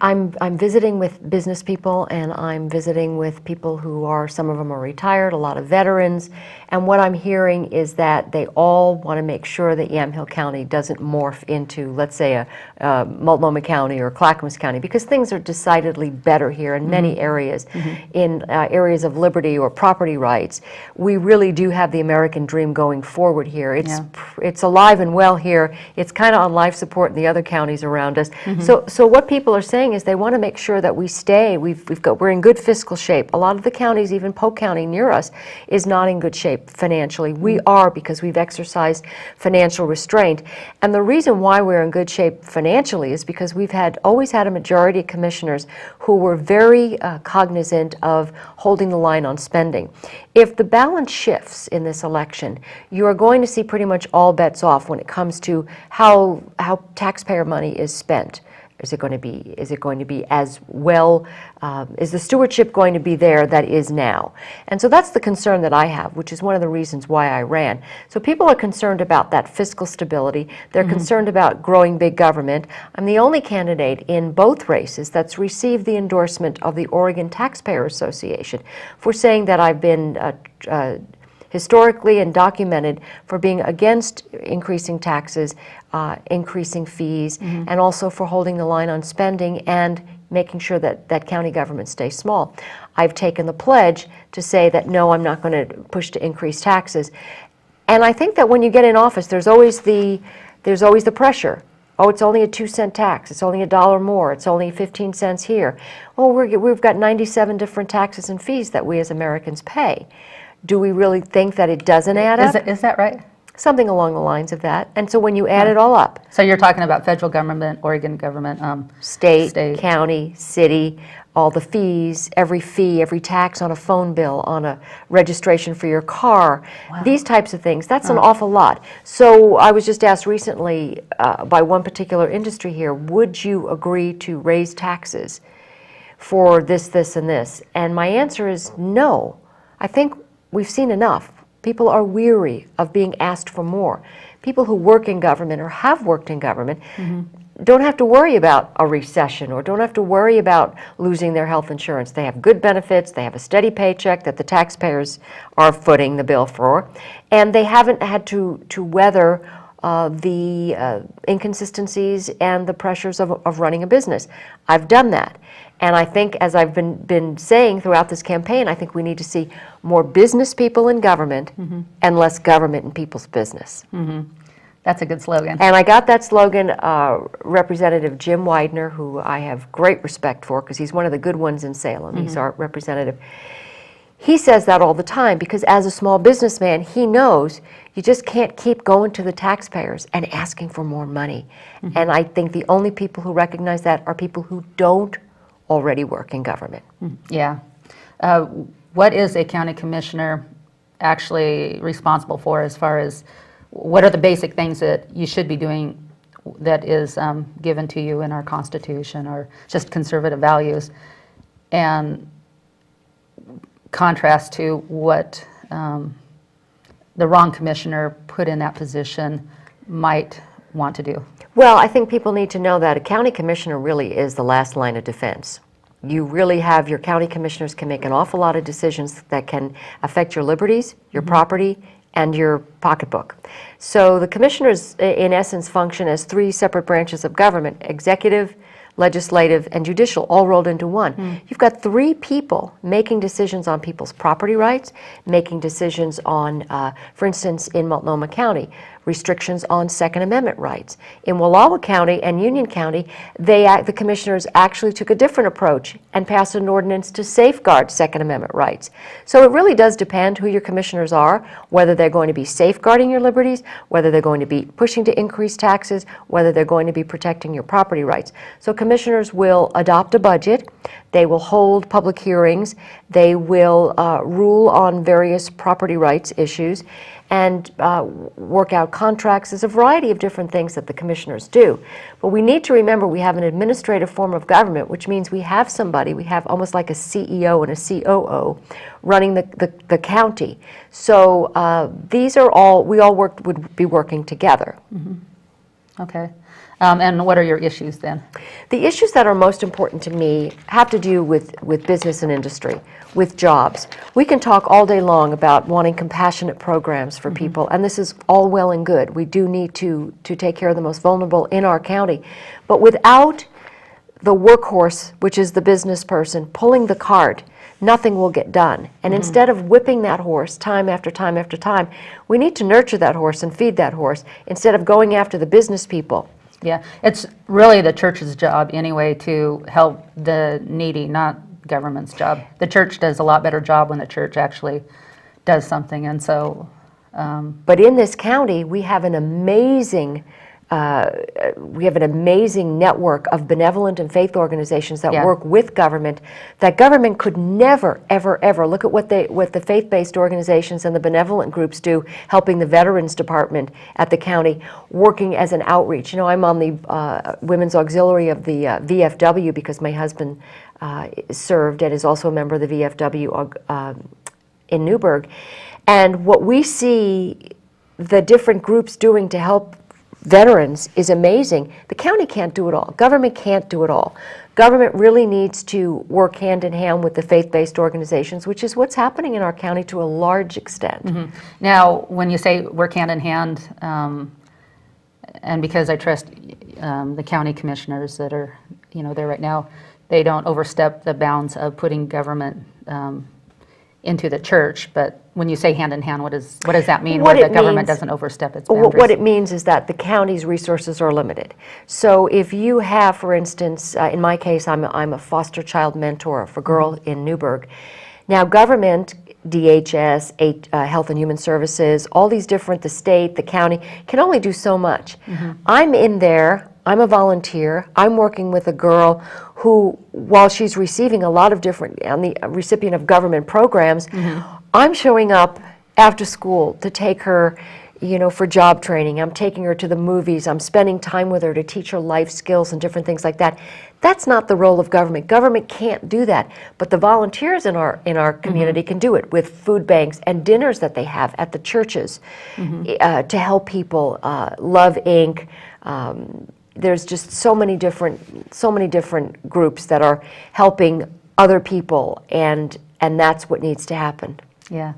I'm visiting with business people, and I'm visiting with people who are, some of them are retired, a lot of veterans, and what I'm hearing is that they all want to make sure that Yamhill County doesn't morph into, let's say, a Multnomah County or Clackamas County, because things are decidedly better here in many areas. In areas of liberty or property rights, we really do have the American dream going forward here. It's alive and well here. It's kind of on life support in the other counties around us. So what people are saying is they want to make sure that we stay. We're in good fiscal shape. A lot of the counties, even Polk County near us, is not in good shape financially. We are, because we've exercised financial restraint. And the reason why we're in good shape financially is because we've always had a majority of commissioners who were very cognizant of holding the line on spending. If the balance shifts in this election, you are going to see pretty much all bets off when it comes to how taxpayer money is spent. Is it going to be as well, is the stewardship going to be there that is now? And so that's the concern that I have, which is one of the reasons why I ran. So people are concerned about that fiscal stability. They're concerned about growing big government. I'm the only candidate in both races that's received the endorsement of the Oregon Taxpayer Association for saying that I've been historically and documented for being against increasing taxes, increasing fees, and also for holding the line on spending and making sure that county government stays small. I've taken the pledge to say that no, I'm not going to push to increase taxes. And I think that when you get in office, there's always the pressure. Oh, it's only a 2-cent tax. It's only $1 more. It's only 15 cents here. Oh, we've got 97 different taxes and fees that we as Americans pay. Do we really think that it doesn't add up? Is that right? Something along the lines of that. And so when you add it all up. So you're talking about federal government, Oregon government, state, county, city, all the fees, every tax on a phone bill, on a registration for your car, these types of things. That's an awful lot. So I was just asked recently by one particular industry here, would you agree to raise taxes for this, and this? And my answer is no. I think we've seen enough. People are weary of being asked for more. People who work in government or have worked in government don't have to worry about a recession or don't have to worry about losing their health insurance. They have good benefits, they have a steady paycheck that the taxpayers are footing the bill for, and they haven't had to weather the inconsistencies and the pressures of running a business. I've done that. And I think, as I've been saying throughout this campaign, I think we need to see more business people in government and less government in people's business. That's a good slogan. And I got that slogan, Representative Jim Widener, who I have great respect for because he's one of the good ones in Salem. He's our representative. He says that all the time because as a small businessman, he knows you just can't keep going to the taxpayers and asking for more money. And I think the only people who recognize that are people who don't already work in government. Yeah. What is a county commissioner actually responsible for as far as what are the basic things that you should be doing that is given to you in our Constitution or just conservative values, and contrast to what the wrong commissioner put in that position might want to do? Well, I think people need to know that a county commissioner really is the last line of defense. You really have, your county commissioners can make an awful lot of decisions that can affect your liberties, your property, and your pocketbook. So the commissioners, in essence, function as 3 separate branches of government: executive, legislative, and judicial, all rolled into one. You've got 3 people making decisions on people's property rights, making decisions on, for instance, in Multnomah County, restrictions on Second Amendment rights. In Wallowa County and Union County, the commissioners actually took a different approach and passed an ordinance to safeguard Second Amendment rights. So it really does depend who your commissioners are, whether they're going to be safeguarding your liberties, whether they're going to be pushing to increase taxes, whether they're going to be protecting your property rights. So commissioners will adopt a budget, they will hold public hearings, they will rule on various property rights issues, and work out contracts. There's a variety of different things that the commissioners do. But we need to remember we have an administrative form of government, which means we have somebody, we have almost like a CEO and a COO running the county. So these are all, would be working together. Okay. And what are your issues then? The issues that are most important to me have to do with business and industry, with jobs. We can talk all day long about wanting compassionate programs for people, and this is all well and good. We do need to take care of the most vulnerable in our county. But without the workhorse, which is the business person, pulling the cart, nothing will get done. And instead of whipping that horse time after time after time, we need to nurture that horse and feed that horse instead of going after the business people. Yeah, it's really the church's job anyway to help the needy, not government's job. The church does a lot better job when the church actually does something, and so... But in this county, we have an amazing network of benevolent and faith organizations that work with government, that government could never, ever, ever look at what the faith-based organizations and the benevolent groups do, helping the Veterans Department at the county, working as an outreach. You know, I'm on the Women's Auxiliary of the VFW because my husband served and is also a member of the VFW in Newburgh. And what we see the different groups doing to help veterans is amazing. The county can't do it all. Government can't do it all. Government really needs to work hand in hand with the faith-based organizations, which is what's happening in our county to a large extent. Now, when you say work hand in hand, and because I trust the county commissioners that are, there right now, they don't overstep the bounds of putting government into the church, but when you say hand in hand, what does that mean? Where the government doesn't overstep its boundaries? What it means is that the county's resources are limited. So if you have, for instance, in my case, I'm a foster child mentor for a girl in Newburgh. Now government, DHS, Health and Human Services, all these different, the state, the county, can only do so much. I'm in there, I'm a volunteer, I'm working with a girl who, while she's receiving a lot of different, I'm the recipient of government programs, I'm showing up after school to take her, for job training. I'm taking her to the movies. I'm spending time with her to teach her life skills and different things like that. That's not the role of government. Government can't do that. But the volunteers in our community can do it with food banks and dinners that they have at the churches to help people. Love Inc. There's just so many different groups that are helping other people, and that's what needs to happen. Yeah.